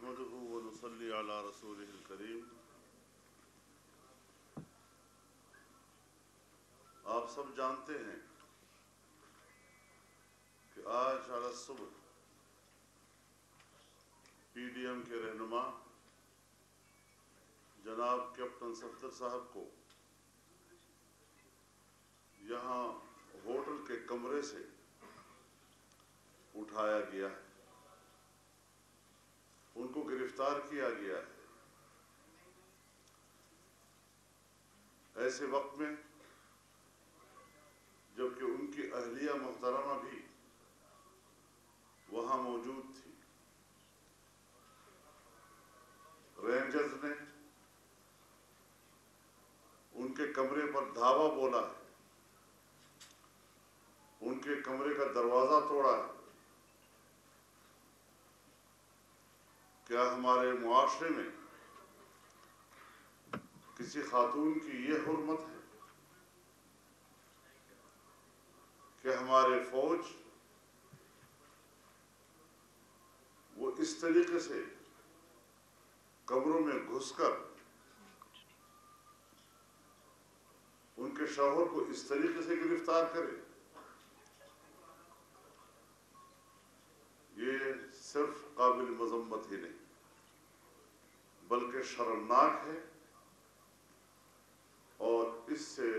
نحمده ونصلي على رسوله الكريم. آپ سب جانتے ہیں کہ آج علی الصبح پی ڈی ایم کے رہنما جناب کیپٹن صفدر صاحب کو یہاں ہوٹل کے کمرے سے اٹھایا گیا ہے، ان کو گرفتار کیا گیا ہے. ایسے وقت میں جبکہ ان کی اہلیہ محترمہ بھی وہاں موجود تھی، رینجرز نے ان کے کمرے پر دھاوا بولا ہے، ان کے کمرے کا دروازہ توڑا ہے. کیا ہمارے معاشرے میں کسی خاتون کی یہ حرمت ہے کہ ہمارے فوج وہ اس طریقے سے کمروں میں گھس کر ان کے شوہر کو اس طریقے سے گرفتار کرے؟ یہ صرف قابل مذمت ہی نہیں بلکہ شرمناک ہے، اور اس سے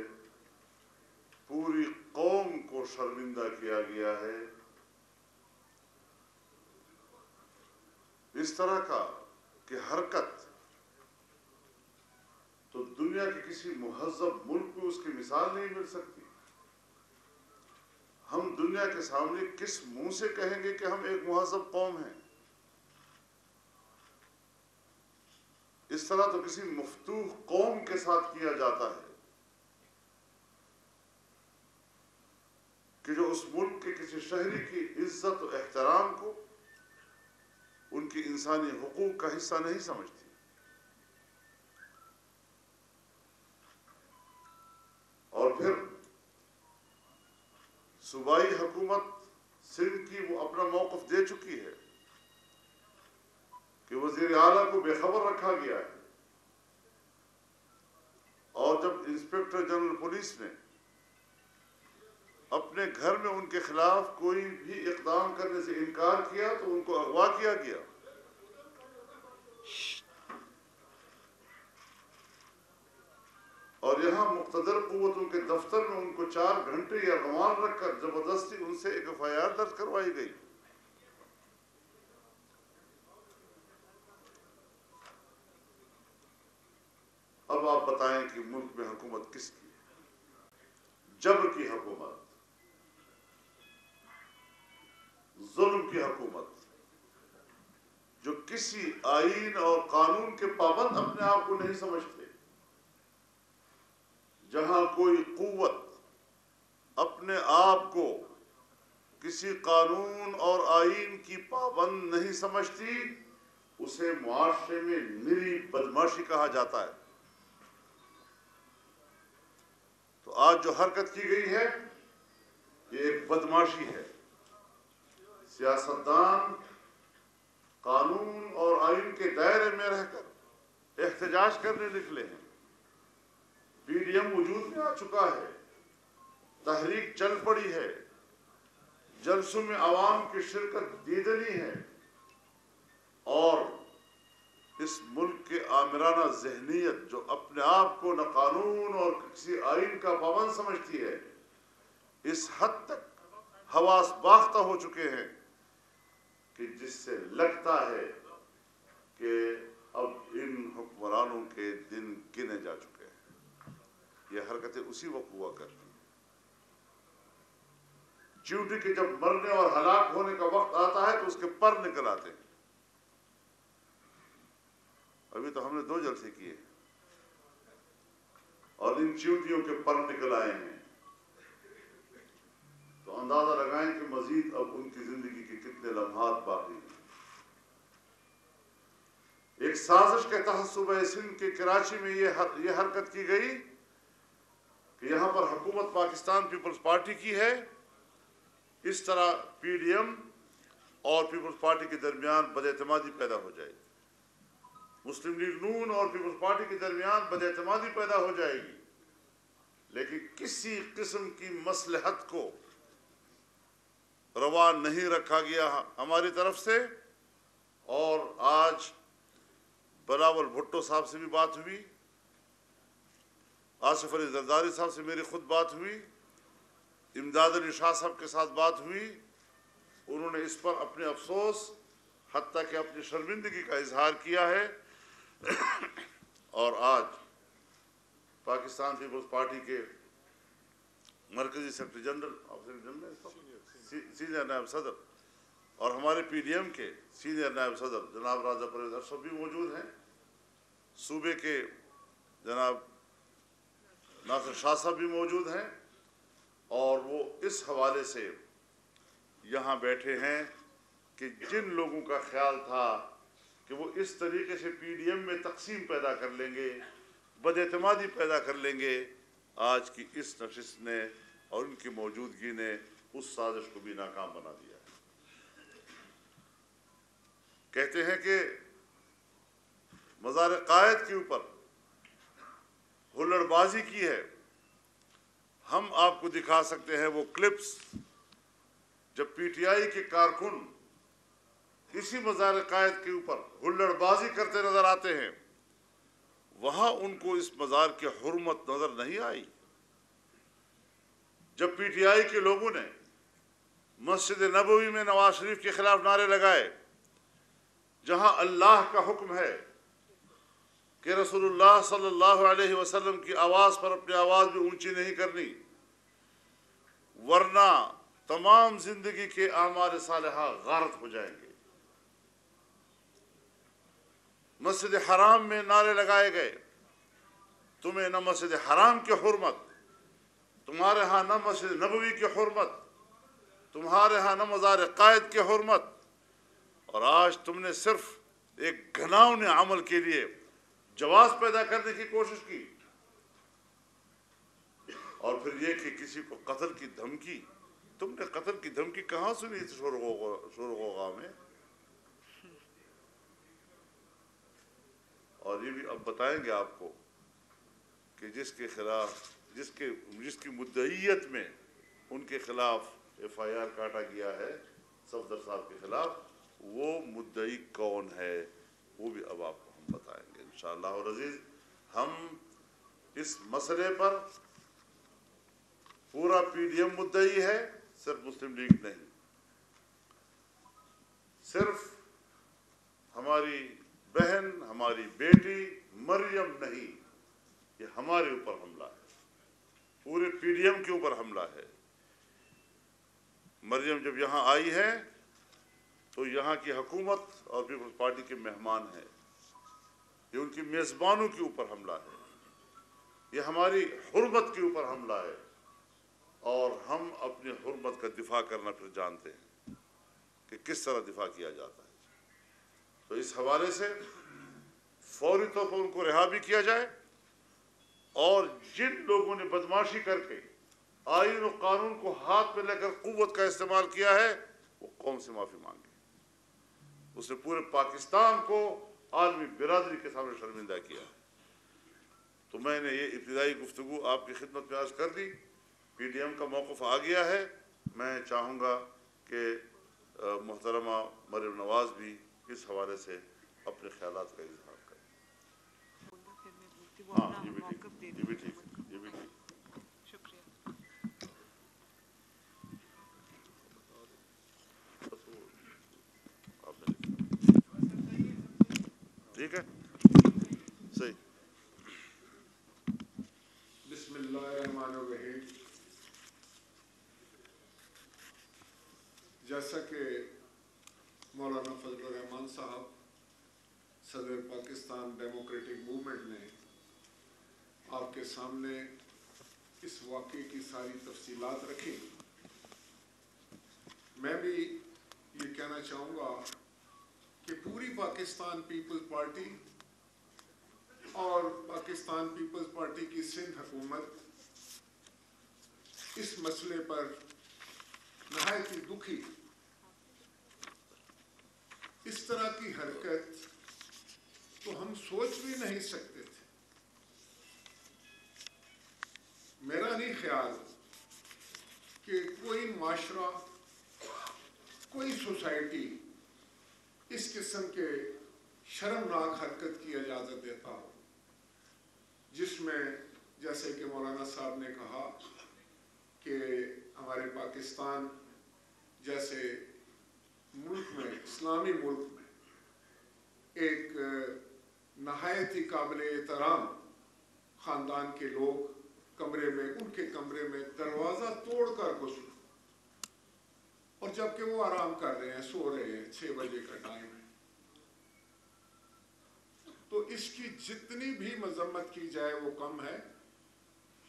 پوری قوم کو شرمندہ کیا گیا ہے. اس طرح کا کہ حرکت تو دنیا کے کسی مہذب ملک میں اس کی مثال نہیں مل سکتی. ہم دنیا کے سامنے کس منہ سے کہیں گے کہ ہم ایک مہذب قوم ہیں؟ اس طرح تو کسی مفتوح قوم کے ساتھ کیا جاتا ہے کہ جو اس ملک کے کسی شہری کی عزت و احترام کو ان کی انسانی حقوق کا حصہ نہیں سمجھتی. اور پھر صوبائی حکومت سندھ کی وہ اپنا موقف دے چکی ہے کہ وزیر اعلیٰ کو بے خبر رکھا گیا ہے، اور جب انسپکٹر جنرل پولیس نے اپنے گھر میں ان کے خلاف کوئی بھی اقدام کرنے سے انکار کیا تو ان کو اغوا کیا گیا. اور یہاں مقتدر قوتوں کے دفتر میں ان کو 4 گھنٹے یا ریمانڈ رکھ کر زبردستی ان سے ایک FIR درج کروائی گئی. اب آپ بتائیں کہ ملک میں حکومت کس کی ہے؟ جبر کی حکومت، ظلم کی حکومت، جو کسی آئین اور قانون کے پابند اپنے آپ کو نہیں سمجھتے. جہاں کوئی قوت اپنے آپ کو کسی قانون اور آئین کی پابند نہیں سمجھتی، اسے معاشرے میں نری بدماشی کہا جاتا ہے. تو آج جو حرکت کی گئی ہے یہ ایک بدماشی ہے. سیاستدان قانون اور آئین کے دائرے میں رہ کر احتجاج کرنے نکلے ہیں. پی ڈی ایم وجود میں آ چکا ہے، تحریک چل پڑی ہے، جلسوں میں عوام کی شرکت دیدنی ہے، اور اس ملک کے آمرانہ ذہنیت جو اپنے آپ کو نہ قانون اور کسی آئین کا پابند سمجھتی ہے، اس حد تک حواس باختہ ہو چکے ہیں کہ جس سے لگتا ہے کہ اب ان حکمرانوں کے دن گنے جا چکے ہیں. یہ حرکتیں اسی وقت ہوا کرتی ہیں. چیونٹی کے جب مرنے اور ہلاک ہونے کا وقت آتا ہے تو اس کے پر نکل آتے ہیں. ابھی تو ہم نے 2 جلسے کیے اور ان چیونٹیوں کے پر نکل آئے ہیں، تو اندازہ لگائیں کہ مزید اب ان کی زندگی کے کتنے لمحات باقی ہیں. ایک سازش کے تحت صوبہ سندھ کے کراچی میں یہ حرکت کی گئی کہ یہاں پر حکومت پاکستان پیپلز پارٹی کی ہے. اس طرح پی ڈی ایم اور پیپلز پارٹی کے درمیان بد اعتمادی پیدا ہو جائے. مسلم لیگ نون اور پیپلز پارٹی کے درمیان بد اعتمادی پیدا ہو جائے گی، لیکن کسی قسم کی مصلحت کو روا نہیں رکھا گیا ہماری طرف سے۔ اور آج بلاول بھٹو صاحب سے بھی بات ہوئی، آصف علی زرداری صاحب سے میری خود بات ہوئی، امداد علی شاہ صاحب کے ساتھ بات ہوئی، انہوں نے اس پر اپنے افسوس حتیٰ کہ اپنی شرمندگی کا اظہار کیا ہے۔ اور آج پاکستان پیپلز پارٹی کے مرکزی سیکرٹری جنرل سینئر نائب صدر اور ہمارے پی ڈی ایم کے سینئر نائب صدر جناب راجہ پرویز اشرف بھی موجود ہیں، صوبے کے جناب ناصر شاہ صاحب بھی موجود ہیں، اور وہ اس حوالے سے یہاں بیٹھے ہیں کہ جن لوگوں کا خیال تھا کہ وہ اس طریقے سے پی ڈی ایم میں تقسیم پیدا کر لیں گے، بد اعتمادی پیدا کر لیں گے، آج کی اس نشست نے اور ان کی موجودگی نے اس سازش کو بھی ناکام بنا دیا ہے۔ کہتے ہیں کہ مزار قائد کے اوپر ہلڑ بازی کی ہے، ہم آپ کو دکھا سکتے ہیں وہ کلپس جب پی ٹی آئی کے کارکن اسی مزار قائد کے اوپر ہلڑ بازی کرتے نظر آتے ہیں، وہاں ان کو اس مزار کی حرمت نظر نہیں آئی۔ جب پی ٹی آئی کے لوگوں نے مسجد نبوی میں نواز شریف کے خلاف نعرے لگائے، جہاں اللہ کا حکم ہے کہ رسول اللہ صلی اللہ علیہ وسلم کی آواز پر اپنی آواز بھی اونچی نہیں کرنی، ورنہ تمام زندگی کے اعمال صالحہ غارت ہو جائیں گے۔ مسجد حرام میں نعرے لگائے گئے، تمہیں نہ مسجد حرام کی حرمت، تمہارے ہاں نہ مسجد نبوی کی حرمت، تمہارے ہاں نہ مزار قائد کی حرمت، اور آج تم نے صرف ایک گھناؤنے عمل کے لیے جواز پیدا کرنے کی کوشش کی، اور پھر یہ کہ کسی کو قتل کی دھمکی، تم نے قتل کی دھمکی کہاں سنی تھی شور و غوغا میں؟ اور یہ بھی اب بتائیں گے آپ کو کہ جس کے خلاف جس کی مدعیت میں ان کے خلاف ایف آئی آر کاٹا گیا ہے صفدر صاحب کے خلاف، وہ مدعی کون ہے، وہ بھی اب آپ کو ہم بتائیں گے انشاءاللہ العزیز۔ ہم اس مسئلے پر پورا پی ڈی ایم مدعی ہے، صرف مسلم لیگ نہیں، صرف ہماری بہن ہماری بیٹی مریم نہیں، یہ ہمارے اوپر حملہ ہے، پورے پی ڈی ایم کے اوپر حملہ ہے۔ مریم جب یہاں آئی ہے تو یہاں کی حکومت اور پیپلز پارٹی کے مہمان ہیں، یہ ان کی میزبانوں کے اوپر حملہ ہے، یہ ہماری حرمت کے اوپر حملہ ہے، اور ہم اپنی حرمت کا دفاع کرنا پھر جانتے ہیں کہ کس طرح دفاع کیا جاتا ہے۔ تو اس حوالے سے فوری طور پر ان کو رہا بھی کیا جائے، اور جن لوگوں نے بدمعاشی کر کے آئین و قانون کو ہاتھ میں لے کر قوت کا استعمال کیا ہے، وہ قوم سے معافی مانگے۔ اس نے پورے پاکستان کو عالمی برادری کے سامنے شرمندہ کیا ہے۔ تو میں نے یہ ابتدائی گفتگو آپ کی خدمت میں عرض کر دی، پی ڈی ایم کا موقف آ گیا ہے۔ میں چاہوں گا کہ محترمہ مریم نواز بھی اس حوالے سے اپنے خیالات کا اظہار کریں۔ ہاں یہ بھی ٹھیک، یہ بھی ٹھیک، یہ بھی ٹھیک۔ شکریہ۔ ٹھیک ہے، صحیح۔ بسم اللہ الرحمن الرحیم۔ جیسا کہ مولانا فضل الرحمان صاحب صدر پاکستان ڈیموکریٹک موومنٹ نے آپ کے سامنے اس واقعے کی ساری تفصیلات رکھی، میں بھی یہ کہنا چاہوں گا کہ پوری پاکستان پیپلز پارٹی اور پاکستان پیپلز پارٹی کی سندھ حکومت اس مسئلے پر نہایت ہی دکھی۔ اس طرح کی حرکت تو ہم हम सोच भी नहीं सकते थे। मेरा नहीं ख्याल कि कोई माशरा, कोई सोसाइटी इस किस्म के शर्मनाक हरकत की इजाज़त देता हो, जिसमें जैसे कि मौलाना साहब ने कहा कि हमारे पाकिस्तान जैसे मुल्क में, इस्लामी मुल्क में, एक नहायत ही काबिल एहतराम ख़ानदान के लोग कमरे में, उनके कमरे में दरवाज़ा तोड़कर घुसे, और जबकि वो आराम कर रहे हैं, सो रहे हैं, 6 बजे का टाइम है। तो इसकी जितनी भी मजम्मत की जाए वो कम है।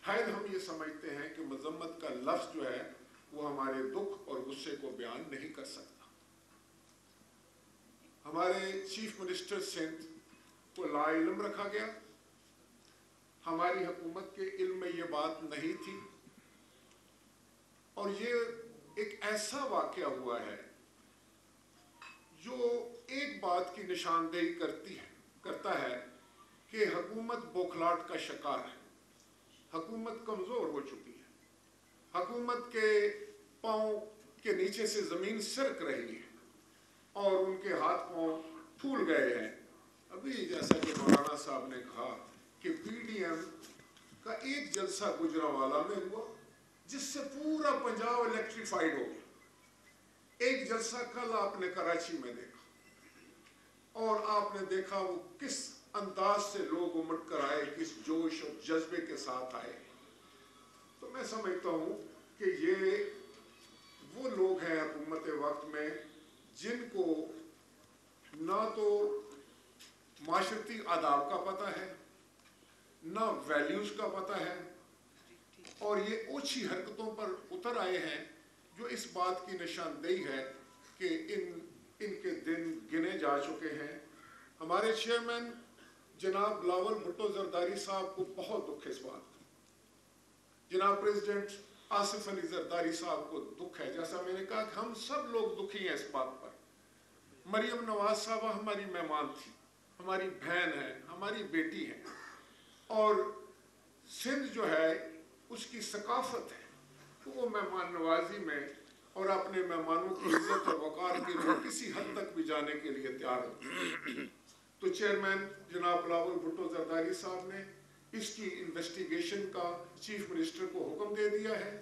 शायद हम ये समझते हैं कि मजम्मत का लफ्ज़ जो है वो हमारे दुख और गुस्से को बयान नहीं कर सकता। हमारे चीफ मिनिस्टर सिंध को लाइल्म रखा गया। हमारी हुकूमत के इल्म में ये बात नहीं थी, और ये एक ऐसा वाक़या हुआ है जो एक बात की निशानदेही करता है कि हुकूमत बौखलाहट का शिकार है। हुकूमत कमज़ोर हो चुकी है, हुकूमत के पाँव के नीचे से ज़मीन सरक रही है और उनके हाथ पाँव फूल गए हैं। अभी जैसा कि मौलाना साहब ने कहा कि PDM का एक जलसा गुजरांवाला में हुआ जिससे पूरा पंजाब इलेक्ट्रीफाइड हो गया। एक जलसा कल आपने कराची में देखा, और आपने देखा वो किस अंदाज से लोग उमड़ कर आए, किस जोश और जज्बे के साथ आए। तो मैं समझता हूँ कि ये वो लोग हैं हुकूमत वक्त में जिनको ना तो माशरती आदाब का पता है, ना वैल्यूज़ का पता है, और ये ओछी हरकतों पर उतर आए हैं जो इस बात की निशानदेही है कि इनके दिन गिने जा चुके हैं। हमारे चेयरमैन जनाब बिलावल भुट्टो जरदारी साहब को बहुत दुख है इस बात का। जनाब प्रेसिडेंट आसिफ अली जरदारी साहब को दुख है। जैसा मैंने कहा कि हम सब लोग दुखी हैं इस बात पर। मरियम नवाज साहबा हमारी मेहमान थी, हमारी बहन है, हमारी बेटी है, और सिंध जो है उसकी सकाफत है तो वो मेहमान नवाजी में और अपने मेहमानों की इज्जत और वक़ार के लिए किसी हद तक भी जाने के लिए तैयार हो। तो चेयरमैन जनाब बिलावल भुट्टो जरदारी साहब ने इसकी इन्वेस्टिगेशन का चीफ मिनिस्टर को हुक्म दे दिया है,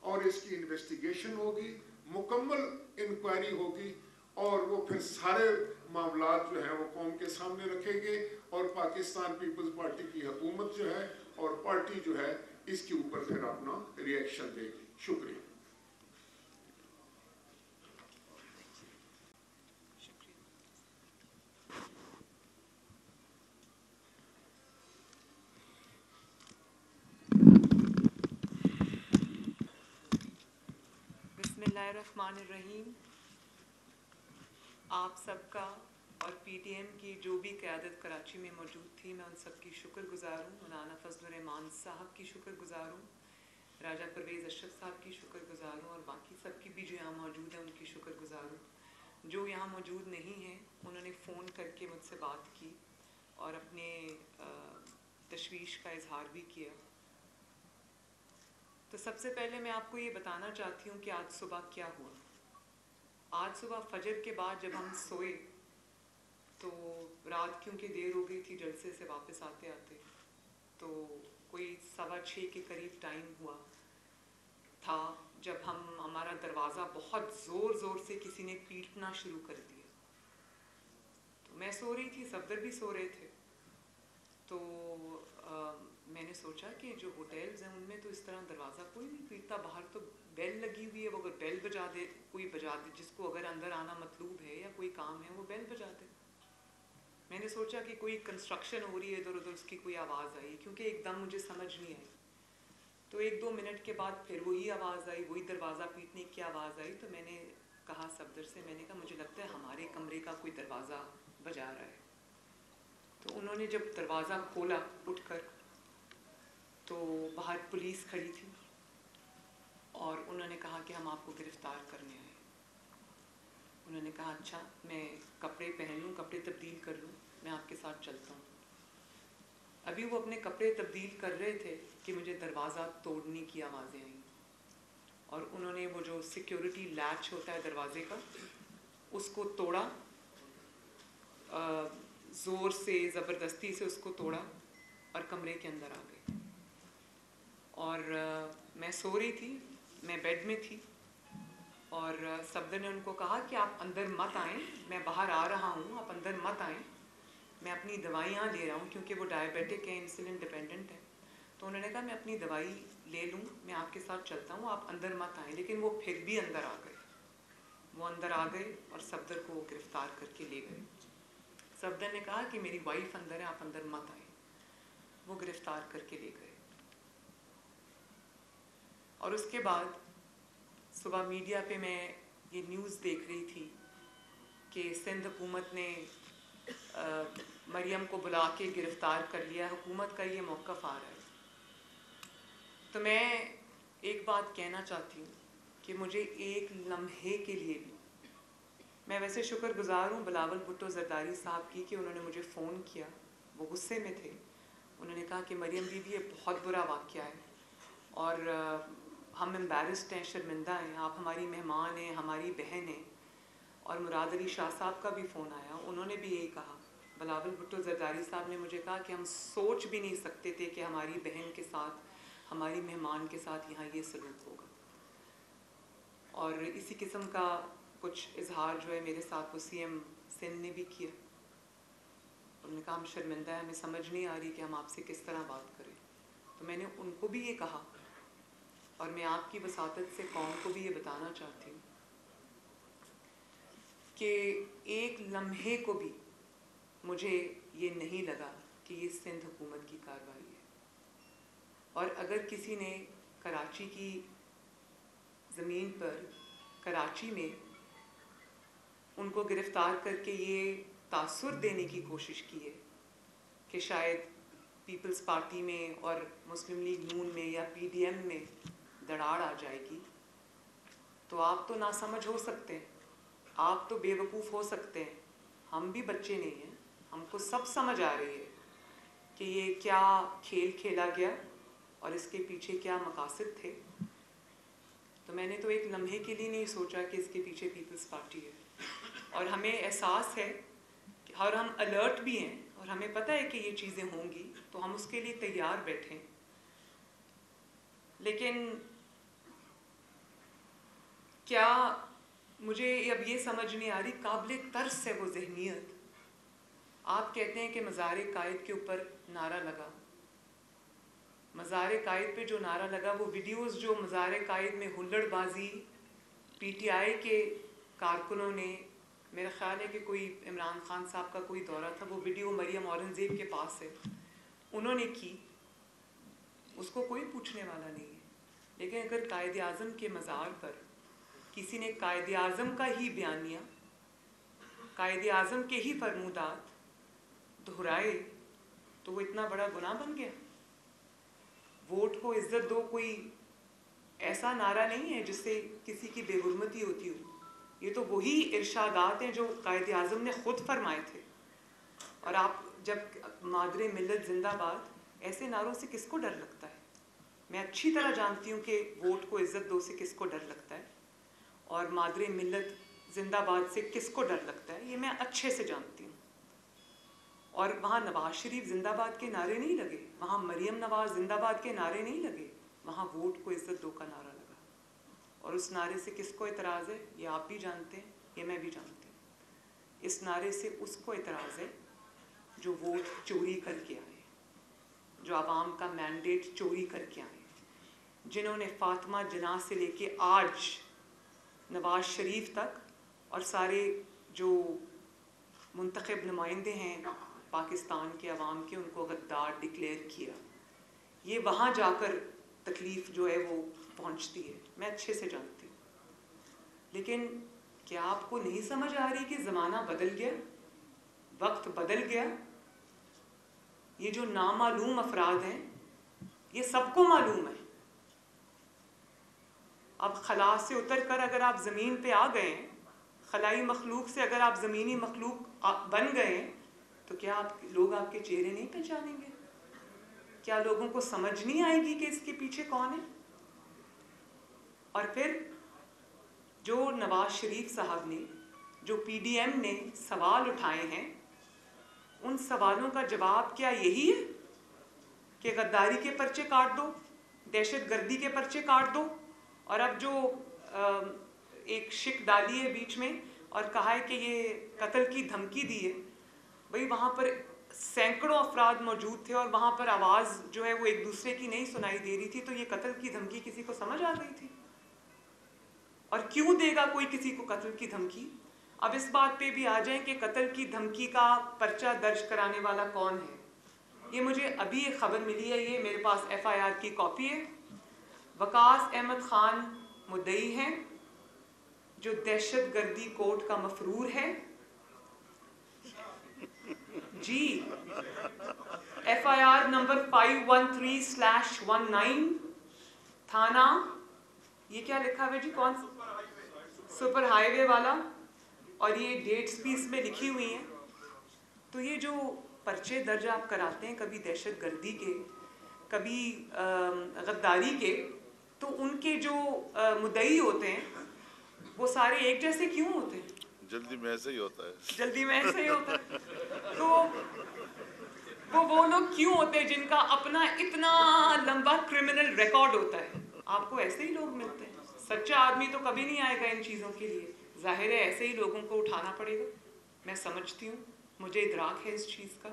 और इसकी इन्वेस्टिगेशन होगी, मुकम्मल इंक्वायरी होगी, और वो फिर सारे मामलात जो हैं वो कौम के सामने रखेंगे, और पाकिस्तान पीपल्स पार्टी की हुकूमत जो है और पार्टी जो है इसके ऊपर फिर अपना रिएक्शन देगी। शुक्रिया। बिस्मिल्लाहिर्रहमानिर्रहीम। आप सबका और PTM की जो भी क़यादत कराची में मौजूद थी, मैं उन सब की शुक्रगुज़ार हूँ। मौलाना फजलुर रहमान साहब की शुक्रगुज़ार हूँ, राजा परवेज़ अशरफ साहब की शुक्रगुज़ार हूँ, और बाकी सब की भी जो यहाँ मौजूद हैं उनकी शुक्रगुज़ार हूँ। जो यहाँ मौजूद नहीं हैं उन्होंने फ़ोन करके मुझसे बात की और अपने तशवीश का इजहार भी किया। तो सबसे पहले मैं आपको ये बताना चाहती हूँ कि आज सुबह क्या हुआ। आज सुबह फजर के बाद जब हम सोए तो रात क्योंकि देर हो गई थी जलसे से वापस आते आते, तो कोई 6:15 के करीब टाइम हुआ था जब हमारा दरवाज़ा बहुत ज़ोर से किसी ने पीटना शुरू कर दिया। तो मैं सो रही थी, सफदर भी सो रहे थे। तो मैंने सोचा कि जो होटल्स हैं उनमें तो इस तरह दरवाज़ा कोई नहीं पीटता, बाहर तो बेल लगी हुई है, वो अगर बेल बजा दे, कोई बजा दे, जिसको अगर अंदर आना मतलूब है या कोई काम है वो बेल बजा दे। मैंने सोचा कि कोई कंस्ट्रक्शन हो रही है इधर उधर, उसकी कोई आवाज़ आई, क्योंकि एकदम मुझे समझ नहीं आई। तो 1-2 मिनट के बाद फिर वही आवाज़ आई, वही दरवाज़ा पीटने की आवाज़ आई। तो मैंने कहा सफदर से, मैंने कहा मुझे लगता है हमारे कमरे का कोई दरवाज़ा बजा रहा है। तो उन्होंने जब दरवाज़ा खोला उठकर, तो बाहर पुलिस खड़ी थी और उन्होंने कहा कि हम आपको गिरफ़्तार करने आए। उन्होंने कहा अच्छा मैं कपड़े पहन लूँ, कपड़े तब्दील कर लूँ, मैं आपके साथ चलता हूँ। अभी वो अपने कपड़े तब्दील कर रहे थे कि मुझे दरवाज़ा तोड़ने की आवाज़ें आई और उन्होंने वो जो सिक्योरिटी लैच होता है दरवाजे का उसको तोड़ा, ज़ोर से ज़बरदस्ती से उसको तोड़ा और कमरे के अंदर आ गए। और मैं सो रही थी, मैं बेड में थी और सफदर ने उनको कहा कि आप अंदर मत आएं, मैं बाहर आ रहा हूँ, आप अंदर मत आएं, मैं अपनी दवाइयाँ ले रहा हूँ क्योंकि वो डायबिटिक है, इंसुलिन डिपेंडेंट है। तो उन्होंने कहा मैं अपनी दवाई ले लूँ, मैं आपके साथ चलता हूँ, आप अंदर मत आएं। लेकिन वो फिर भी अंदर आ गए, वो अंदर आ गए और सफदर को गिरफ्तार करके ले गए। सफदर ने कहा कि मेरी वाइफ अंदर है, आप अंदर मत आएं। वो गिरफ्तार करके ले गए। और उसके बाद सुबह मीडिया पे मैं ये न्यूज़ देख रही थी कि सिंध हुकूमत ने मरियम को बुला के गिरफ्तार कर लिया, हुकूमत का ये मौक़िफ़ आ रहा है। तो मैं एक बात कहना चाहती हूँ कि मुझे एक लम्हे के लिए भी, मैं वैसे शुक्रगुजार हूँ बिलावल भुट्टो ज़रदारी साहब की कि उन्होंने मुझे फ़ोन किया, वो गुस्से में थे। उन्होंने कहा कि मरियम बीबी ये बहुत बुरा वाक़या है और हम एम्बैरस्ड हैं, शर्मिंदा हैं, आप हमारी मेहमान हैं, हमारी बहन हैं। और मुराद अली शाह साहब का भी फ़ोन आया, उन्होंने भी यही कहा, बिलावल भुट्टो ज़रदारी साहब ने मुझे कहा कि हम सोच भी नहीं सकते थे कि हमारी बहन के साथ, हमारी मेहमान के साथ यहाँ ये सलूक होगा। और इसी किस्म का कुछ इजहार जो है मेरे साथ वो CM सिंध ने भी किया। उन्होंने कहा हम शर्मिंदा है, हमें समझ नहीं आ रही कि हम आपसे किस तरह बात करें। तो मैंने उनको भी ये कहा और मैं आपकी वसातत से कौम को भी ये बताना चाहती हूँ कि एक लम्हे को भी मुझे ये नहीं लगा कि ये सिंध हुकूमत की कार्रवाई है। और अगर किसी ने कराची की ज़मीन पर, कराची में उनको गिरफ़्तार करके ये तासुर देने की कोशिश की है कि शायद पीपल्स पार्टी में और मुस्लिम लीग नून में या PDM में दरार आ जाएगी, तो आप तो नासमझ हो सकते हैं, आप तो बेवकूफ़ हो सकते हैं, हम भी बच्चे नहीं हैं, हमको सब समझ आ रही है कि ये क्या खेल खेला गया और इसके पीछे क्या मकासद थे। तो मैंने तो एक लम्हे के लिए नहीं सोचा कि इसके पीछे पीपल्स पार्टी है। और हमें एहसास है और हम अलर्ट भी हैं और हमें पता है कि ये चीज़ें होंगी, तो हम उसके लिए तैयार बैठें। लेकिन क्या मुझे अब ये समझ नहीं आ रही, काबिल तर्स है वो जहनियत। आप कहते हैं कि मज़ार कायद के ऊपर नारा लगा, मज़ार कायद पे जो नारा लगा, वो वीडियोस जो मज़ार कायद में हुल्लड़बाजी PTI के कारकुनों ने, मेरा ख़्याल है कि कोई इमरान खान साहब का कोई दौरा था, वो वीडियो मरियम औरंगज़ेब के पास है, उन्होंने की, उसको कोई पूछने वाला नहीं है। लेकिन अगर कायद आज़म के मज़ार पर किसी ने कायद आज़म का ही बयानिया, कायद आज़म के ही फरमूदात दोहराए, तो वो इतना बड़ा गुनाह बन गया। वोट को इज्जत दो कोई ऐसा नारा नहीं है जिससे किसी की बेहुरमती होती हो। ये तो वही इरशादात हैं जो कायद आज़म ने ख़ुद फरमाए थे। और आप जब मादरे मिल्लत जिंदाबाद, ऐसे नारों से किसको डर लगता है? मैं अच्छी तरह जानती हूँ कि वोट को इज्जत दो से किसको डर लगता है और मादरे मिल्लत जिंदाबाद से किसको डर लगता है, ये मैं अच्छे से जानती हूँ। और वहाँ नवाज शरीफ जिंदाबाद के नारे नहीं लगे, वहाँ मरियम नवाज जिंदाबाद के नारे नहीं लगे, वहाँ वोट को इज्जत दो का नारा लगा। और उस नारे से किसको एतराज़ है, ये आप भी जानते हैं, ये मैं भी जानती हूँ। इस नारे से उसको एतराज़ है जो वोट चोरी करके आए, जो आवाम का मैंडेट चोरी करके आए, जिन्होंने फातिमा जिन्ना से लेके आज नवाज शरीफ तक और सारे जो मुंतखब नुमाइंदे हैं पाकिस्तान के अवाम के, उनको गद्दार डिक्लेयर किया। ये वहाँ जाकर तकलीफ़ जो है वो पहुँचती है, मैं अच्छे से जानती हूँ। लेकिन क्या आपको नहीं समझ आ रही कि ज़माना बदल गया, वक्त बदल गया? ये जो नामालूम अफराद हैं, ये सबको मालूम है। अब खला से उतर कर अगर आप ज़मीन पे आ गए हैं, खलाई मखलूक से अगर आप ज़मीनी मखलूक बन गए तो क्या लोग आपके चेहरे नहीं पहचानेंगे? क्या लोगों को समझ नहीं आएगी कि इसके पीछे कौन है? और फिर जो नवाज शरीफ साहब ने, जो PDM ने सवाल उठाए हैं, उन सवालों का जवाब क्या यही है कि गद्दारी के पर्चे काट दो, दहशतगर्दी के पर्चे काट दो? और अब जो एक शिक डाली है बीच में और कहा है कि ये कत्ल की धमकी दी है, भाई वहाँ पर सैकड़ों अफराद मौजूद थे और वहाँ पर आवाज़ जो है वो एक दूसरे की नहीं सुनाई दे रही थी, तो ये कत्ल की धमकी किसी को समझ आ गई थी? और क्यों देगा कोई किसी को कत्ल की धमकी? अब इस बात पे भी आ जाएं कि कत्ल की धमकी का पर्चा दर्ज कराने वाला कौन है। ये मुझे अभी एक खबर मिली है, ये मेरे पास FIR की कॉपी है। वकास अहमद खान मुद्दई हैं, जो दहशतगर्दी कोड का मफरूर है। जी, FIR नंबर 513/19, थाना, ये क्या लिखा हुआ है जी, कौन सुपर हाईवे वाला, और ये डेट्स भी इसमें लिखी हुई हैं। तो ये जो पर्चे दर्ज आप कराते हैं, कभी दहशतगर्दी के, कभी गद्दारी के, तो उनके जो मुद्दई होते हैं वो सारे एक जैसे क्यों होते हैं? जल्दी में ऐसे ही होता है। जल्दी में ऐसे ही होता है। तो वो लोग क्यों होते हैं जिनका अपना इतना लंबा क्रिमिनल रिकॉर्ड होता है? आपको ऐसे ही लोग मिलते हैं। सच्चा आदमी तो कभी नहीं आएगा इन चीज़ों के लिए। जाहिर है ऐसे ही लोगों को उठाना पड़ेगा। मैं समझती हूँ, मुझे इदराक है इस चीज़ का।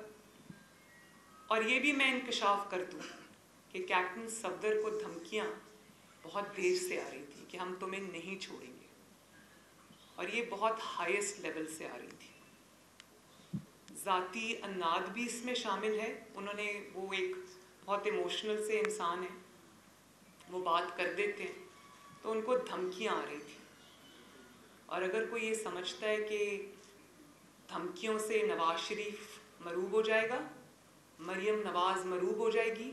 और ये भी मैं इंकशाफ कर दूँ कि कैप्टन सफदर को धमकियाँ बहुत देर से आ रही थी कि हम तुम्हें नहीं छोड़ेंगे, और ये बहुत हाईएस्ट लेवल से आ रही थी। ज़ाती अन्नाद भी इसमें शामिल है। उन्होंने, वो एक बहुत इमोशनल से इंसान है, वो बात कर देते हैं तो उनको धमकियाँ आ रही थी। और अगर कोई ये समझता है कि धमकियों से नवाज शरीफ मरूब हो जाएगा, मरियम नवाज मरूब हो जाएगी,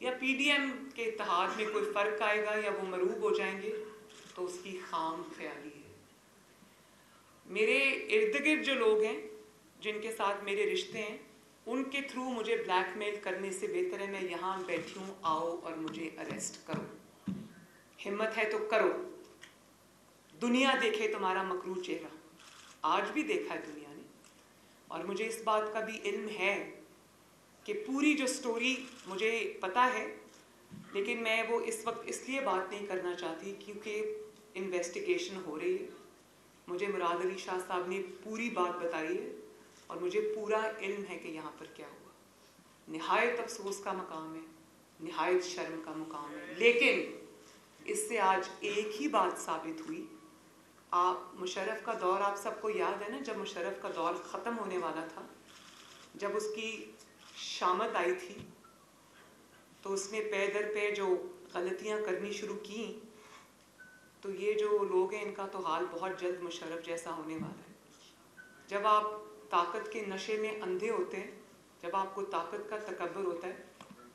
या PDM के इत्तेहाद में कोई फ़र्क आएगा या वो मरूब हो जाएंगे, तो उसकी खाम ख्याली है। मेरे इर्द गिर्द जो लोग हैं, जिनके साथ मेरे रिश्ते हैं, उनके थ्रू मुझे ब्लैकमेल करने से बेहतर है मैं यहाँ बैठी हूँ, आओ और मुझे अरेस्ट करो। हिम्मत है तो करो, दुनिया देखे तुम्हारा मकरू चेहरा। आज भी देखा है दुनिया ने। और मुझे इस बात का भी इल्म है कि पूरी जो स्टोरी मुझे पता है, लेकिन मैं वो इस वक्त इसलिए बात नहीं करना चाहती क्योंकि इन्वेस्टिगेशन हो रही है। मुझे मुराद अली शाह साहब ने पूरी बात बताई है और मुझे पूरा इल्म है कि यहाँ पर क्या हुआ। निहायत अफसोस का मकाम है, निहायत शर्म का मुकाम है, लेकिन इससे आज एक ही बात साबित हुई। आप मुशर्रफ का दौर, आप सबको याद है ना, जब मुशर्रफ का दौर ख़त्म होने वाला था, जब उसकी शामत आई थी, तो उसने पे दर पे जो गलतियाँ करनी शुरू की, तो ये जो लोग हैं इनका तो हाल बहुत जल्द मुशर्रफ जैसा होने वाला है। जब आप ताकत के नशे में अंधे होते हैं, जब आपको ताकत का तकब्बुर होता है,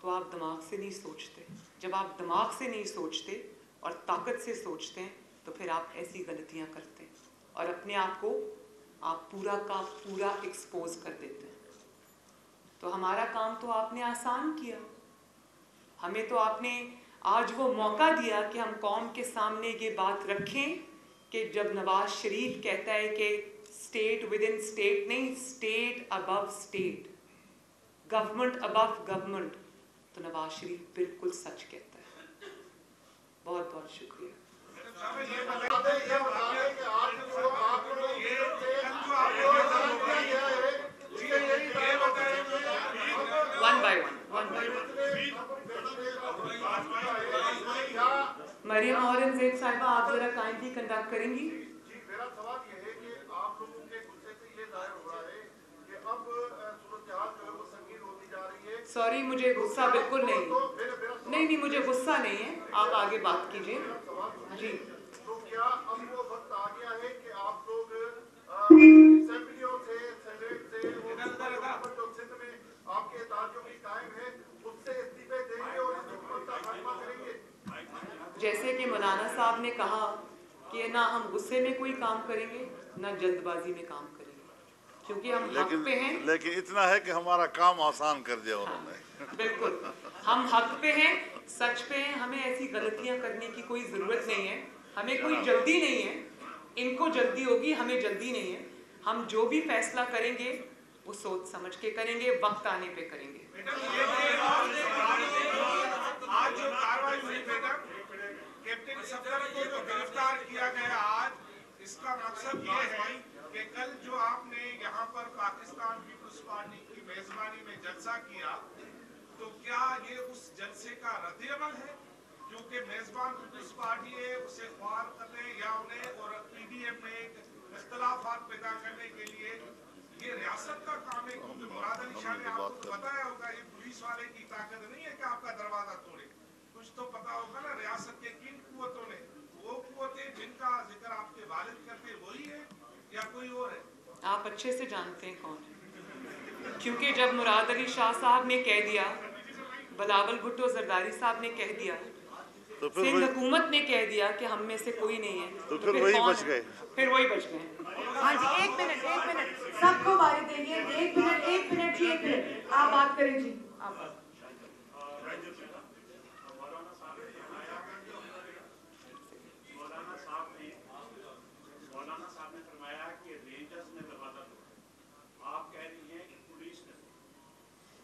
तो आप दिमाग से नहीं सोचते। जब आप दिमाग से नहीं सोचते और ताकत से सोचते हैं, तो फिर आप ऐसी गलतियां करते हैं और अपने आप को आप पूरा का पूरा एक्सपोज कर देते हैं। तो हमारा काम तो आपने आसान किया, हमें तो आपने आज वो मौका दिया कि हम कौम के सामने ये बात रखें कि जब नवाज शरीफ कहता है कि स्टेट विद इन स्टेट नहीं, state above state, government above government, तो नवाज शरीफ बिल्कुल सच कहता है। बहुत बहुत शुक्रिया। One by one. Maryam Aurangzeb साहिबा, आप जरा काइंडली कंडक्ट करेंगी? मेरा सवाल ये है कि आप लोगों के गुस्से से ये जाहिर हो रहा है कि अब सूरत-ए-हाल जो है वो संगीन होती जा रही है। सॉरी, मुझे गुस्सा बिल्कुल नहीं, नहीं मुझे गुस्सा नहीं है, आप आगे बात कीजिए जी। तो क्या अब वो वक्त आ गया है कि आप लोग असेंबलियों से, सेनेट से, जो सिंध में आपके इत्तेहादियों की कायम है, उससे इस्तीफे देंगे और इस हुकूमत का खात्मा करेंगे? जैसे कि मौलाना साहब ने कहा कि कि ना हम गुस्से में कोई काम करेंगे ना जल्दबाजी में काम करेंगे, क्योंकि हम हक पे हैं। लेकिन इतना है कि हमारा काम आसान कर दिया उन्होंने। बिल्कुल, हम हक पे हैं, सच पे हैं, हमें ऐसी गलतियां करने की कोई ज़रूरत नहीं है, हमें कोई जल्दी नहीं है। इनको जल्दी होगी, हमें जल्दी नहीं है। हम जो भी फैसला करेंगे वो सोच समझ के करेंगे, वक्त आने पे करेंगे। आज जो कार्रवाई हुई मैडम, कैप्टन सफदर को जो गिरफ्तार किया गया आज, इसका मकसद ये है कि कल जो आपने यहाँ पर पाकिस्तान पीपुल्स पार्टी की मेजबानी में जलसा किया, तो क्या ये उस जलसे का रद्द-ए-अमल है? क्योंकि मेजबान पीपुल्स पार्टी है, उसे ख्वार करने या उन्हें और पीडीएम में इख्तलाफात पैदा करने के लिए ये रियासत का काम है। क्योंकि मुराद अली शाह ने आपको तो बताया होगा, ये पुलिस वाले की ताकत नहीं है कि आपका दरवाजा तोड़े। कुछ तो पता होगा ना रियासत के किन कुव्वतों ने, वो कुव्वतें जिनका जिक्र आपके वालिद करते वही है या कोई और है? आप अच्छे से जानते हैं कौन है, क्योंकि जब मुराद अली शाह साहब ने कह दिया, बिलावल भुट्टो जरदारी साहब ने कह दिया, तो फिर सिंध हुकूमत ने कह दिया कि हम में से कोई नहीं है, तो फिर वही कौन बच गए। फिर वही बच गए। हाँ जी, एक मिनट सबको बारी देंगे। एक मिनट जी, एक मिनट आप बात करें जी, आप बात। मौलाना साहब ने फरमाया कि रेंजर्स ने दरवाजा तोड़ा, आप कह रही हैं कि पुलिस ने।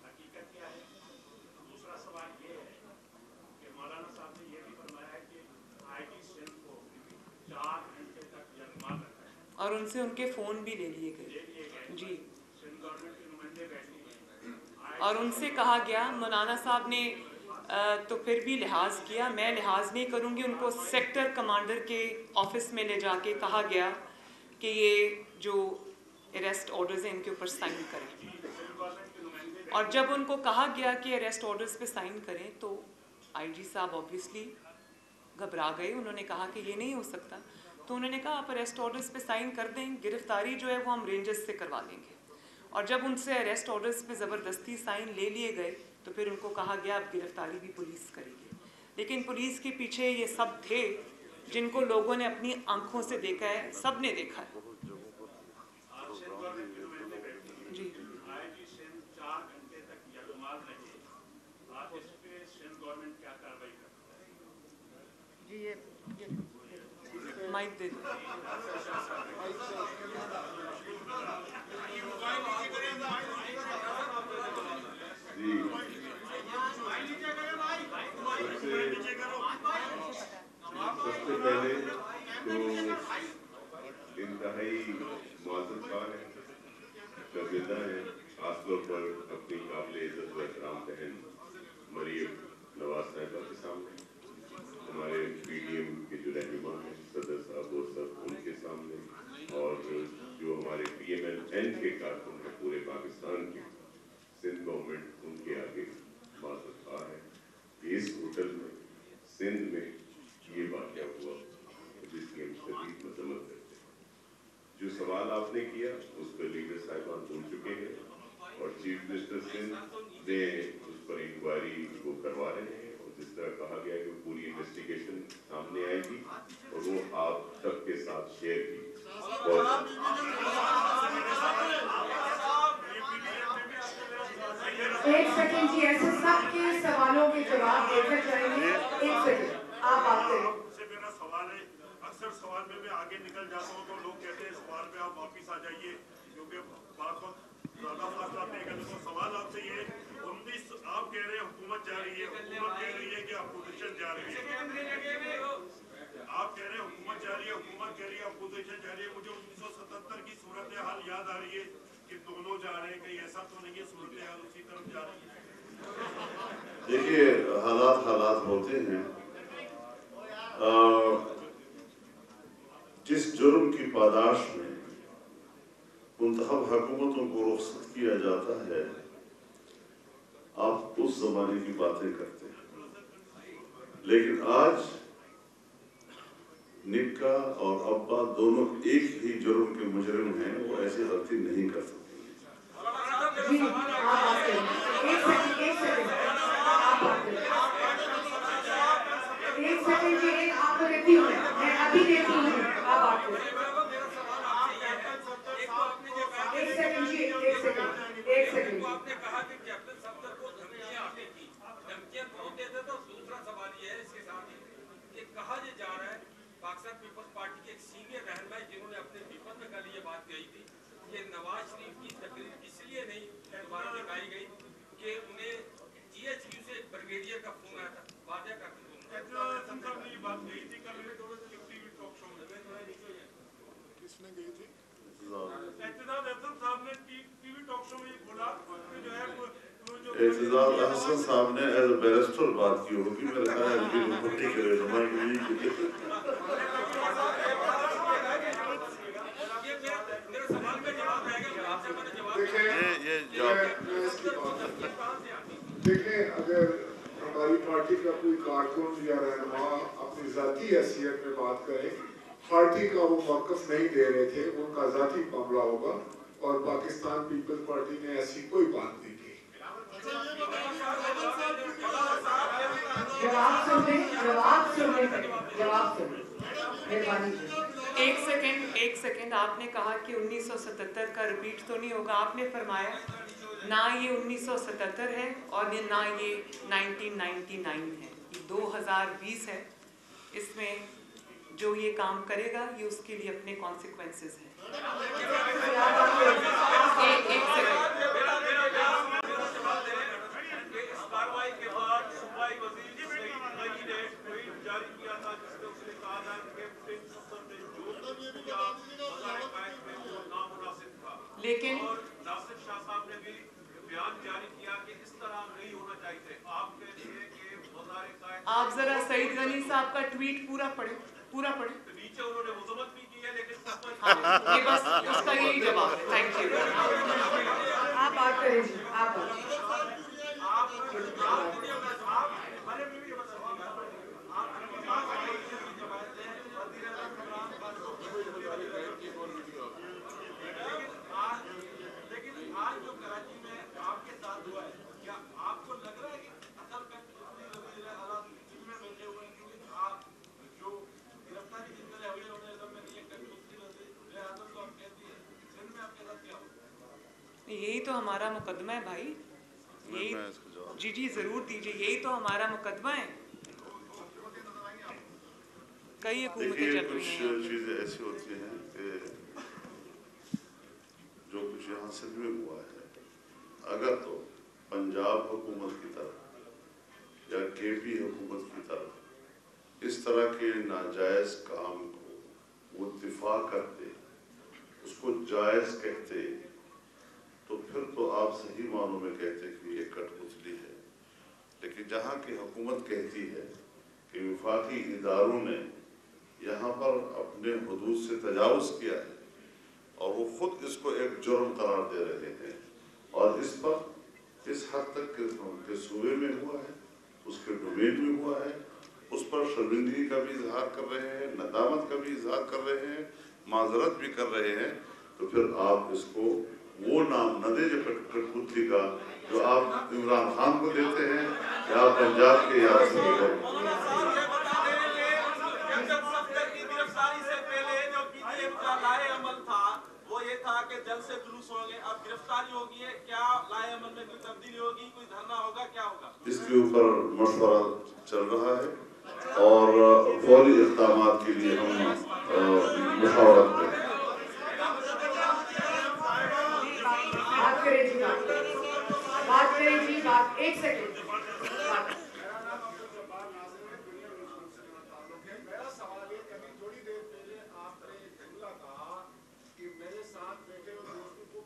हकीकत क्या है? दूसरा सवाल ये है कि मौलाना साहब ने ये भी फरमाया कि आईजी सिंध को 4 घंटे तक जलमाल रखा है और उनसे उनके फोन भी ले लिए गए जी, सिंध गवर्नमेंट के नुमाइंदे बैठे हैं और उनसे कहा गया, मौलाना साहब ने तो फिर भी लिहाज किया, मैं लिहाज नहीं करूंगी। उनको सेक्टर कमांडर के ऑफिस में ले जाके कहा गया कि ये जो अरेस्ट ऑर्डर्स हैं इनके ऊपर साइन करें, और जब उनको कहा गया कि अरेस्ट ऑर्डर्स पे साइन करें तो आईजी साहब ऑब्वियसली घबरा गए। उन्होंने कहा कि ये नहीं हो सकता, तो उन्होंने कहा आप अरेस्ट ऑर्डर्स पे साइन कर दें, गिरफ्तारी जो है वो हम रेंजर्स से करवा लेंगे। और जब उनसे अरेस्ट ऑर्डर्स पे ज़बरदस्ती साइन ले लिए गए तो फिर उनको कहा गया अब गिरफ्तारी भी पुलिस करेगी। लेकिन पुलिस के पीछे ये सब थे जिनको लोगों ने अपनी आंखों से देखा है, सब ने देखा है जी। आईजी सिंध 4 घंटे तक जलमाल रहे, आप इस पे सिंध गवर्नमेंट क्या कार्रवाई करती है? जी ये माइक दे दो। सबसे पहले तो इंतहाई मुआज़्ज़ज़ खान है, शर्मिंदा है खासतौर पर अपनी काबिल इज़्ज़त व एहतराम बहन मरियम नवाज साहिबा के सामने, हमारे पीडीएम के जो रहनुमा हैं सदर साहब वो सब उनके सामने, और जो हमारे PMLN के कारकुन हैं पूरे पाकिस्तान के, सिंध गवर्नमेंट उनके आगे मुआज़्ज़ज़ खान है कि इस होटल में सिंध में ये वाक़या हुआ जिसकी हम शदीद मज़म्मत करते हैं। जो सवाल आपने किया उस पर लीडर साहिबान बोल चुके हैं और चीफ मिनिस्टर सिंध ने उस पर इंक्वायरी वो करवा रहे हैं, और जिस तरह कहा गया कि पूरी इन्वेस्टिगेशन सामने आएगी और वो आप सबके साथ शेयर की। और एक सेकंड जी, ऐसे सबके सवालों के जवाब देकर जाएंगे। एक सेकंड आप बात करें। मेरा सवाल है, अक्सर सवाल में मैं आगे निकल जाता हूँ तो लोग कहते हैं सवाल पे आप वापिस आ जाइए, क्योंकि बात वक्त ज़्यादा फासला नहीं करते। तो सवाल आपसे ये, 19 आप कह रहे हैं हुकूमत जा रही है, हुकूमत कह रही है कि अपोजिशन जा रही है। आप कह रहे हैं हुकूमत जा रही है, हुकूमत कह रही है अपोजिशन जा रही है। मुझे 1977 की सूरत हाल याद आ रही है कि दोनों जा रहे हैं, कहीं ऐसा तो नहीं है सूरत हाल उसी तरफ जा रही है? देखिए हालात होते हैं। जिस जुर्म की पादाश में मुंतखब हुकूमतों को रुखसत किया जाता है, आप उस जमाने की बातें करते हैं, लेकिन आज निक्का और अब्बा दोनों एक ही जुर्म के मुजरिम हैं, वो ऐसी गलती नहीं कर सकते। जी आप बात करें। एक सेकंड आप बात करें। एक सेकंड जी, आपको देती हूँ मैं अभी देती हूँ। एक सेकंड जी, एक सेकंड। आपने कहा कि कैप्टन सफदर को धमकियां आने की, धमकियां कौन देते? तो दूसरा सवाल ये है इसके साथ ही कि कहा ये जा रहा है पाकिस्तान पीपल्स पार्टी के एक सीनियर रहनुमा जिन्होंने अपने विपद में कल ये बात कही थी कि नवाज शरीफ की तकरीर इसलिए नहीं दोबारा दिखाई गई कि उन्हें GHQ से एक ब्रिगेडियर का फोन आया था, वादे करते ये बात कही थी कल टीवी टॉक शो में। किसने गई थी? एतजाज अहसन साहब ने टीवी टॉक शो में ये बोला कि जो है एतजाज अहसन साहब ने एज ए बैरिस्टर बात की होगी, मेरे ख्याल है भट्टी के रहनुमा के लिए। देखिए, अगर हमारी पार्टी का कोई कारकुन या रहनुमा अपनी जाती हैसियत में बात करे, पार्टी का वो मौक़िफ़ नहीं दे रहे थे, उनका जाती मामला होगा और पाकिस्तान पीपल्स पार्टी ने ऐसी कोई बात नहीं की। जवाब सुन एक सेकंड आपने कहा कि 1977 का रिपीट तो नहीं होगा। आपने फरमाया ना ये 1977 है और ना ये 1999 है, ये 2020 है। इसमें जो ये काम करेगा ये उसके लिए अपने कॉन्सिक्वेंसेस हैं। एक सेकंड। लेकिन नासिर शाह साहब ने भी बयान जारी किया कि इस तरह नहीं होना चाहिए। आप कहते हैं कि आप जरा सईद गनी साहब का ट्वीट पूरा पढ़े। नीचे उन्होंने मजम्मत भी की है, लेकिन ये बस उसका यही जवाब है। Thank you. आप बात करें जी, आप यही तो हमारा मुकदमा है भाई, यही जी जरूर दीजिए, यही तो हमारा मुकदमा है। कई हुकूमतें चल रही हैं। कुछ चीज़ें ऐसी होती हैं कि जो कुछ यहाँ सिंध में हुआ है, अगर तो पंजाब हुकूमत की तरफ या KP हुकूमत की तरफ इस तरह के नाजायज़ काम को वो दिफा करते, उसको जायज़ कहते, तो फिर तो आप सही मानों में कहते कि ये कठपुतली है। लेकिन जहाँ की हुकूमत कहती है कि वफाकी इदारों ने यहाँ पर अपने हदूद से तजावुज़ किया है और वो खुद इसको एक जुर्म करार दे रहे हैं, और इस पर इस हद तक के सूबे में हुआ है, उसके डोमेन में हुआ है, उस पर शर्मिंदगी का भी इजहार कर रहे हैं, नदामत का भी इजहार कर रहे हैं, माजरत भी कर रहे हैं, तो फिर आप इसको वो नाम न दे जो कठपुतली का जो आप इमरान खान को देते हैं या पंजाब के या गिरफ्तारी से पहले जो PTM का लाए अमल था वो ये था कि जलसे जुलूस होंगे, अब गिरफ्तारी होगी है, क्या लाए अमल में कोई तब्दीली होगी, कोई धरना होगा, क्या होगा? इसके ऊपर मशवरा चल रहा है और फौरी इक़दामात के लिए हम मुशावरत करें। एक सेकंड। मेरा सवाल ये, कभी थोड़ी देर पहले आपने जुमला कहा कि मेरे साथ बैठे हुए दोस्तों को,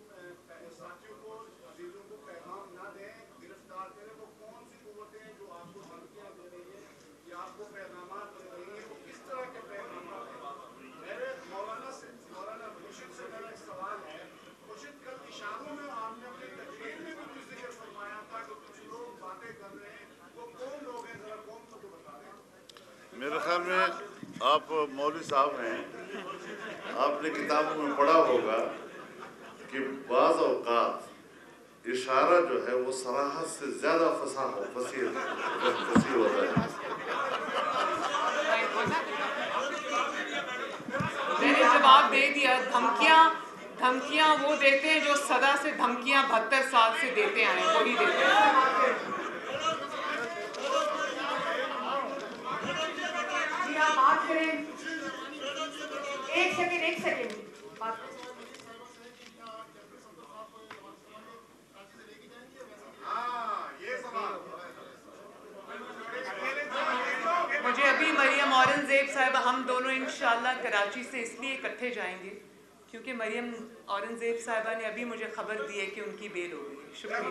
साथियों को, अजीजों को पैगाम ना दें, गिरफ्तार करें। वो कौन सी कुव्वतें हैं जो आपको धमकियां दे रही है या आपको पैगामात दे रही है? वो किस तरह के पैगामात हैं? मेरे मौलाना खुर्शीद से मेरा एक सवाल है। खुर्शीद, कल इशारों में आपने अपनी तकरीर में भी कुछ जिक्र फरमाया था कि कुछ लोग बातें कर रहे हैं, वो कौन लोग हैं, जरा कौन को बता दें। मेरे ख्याल में आप मौलवी साहब हैं, आपने किताबों में पढ़ा होगा कि बाज़ औक़ात इशारा जो है वो सराहत से ज़्यादा फसी होता है। मैंने जवाब दे दिया। धमकियां वो देते हैं जो सदा से धमकियां 72 साल से देते आए हैं, वही देते हैं। जी आप बात करें, एक सेकेंड बात करें। मुझे अभी मरियम औरंगजेब साहिबा, हम दोनों इंशाल्लाह कराची से इसलिए इकट्ठे जाएंगे क्योंकि मरियम औरंगजेब साहिबा ने अभी मुझे खबर दी है कि उनकी बेल हो गई है। शुक्रिया।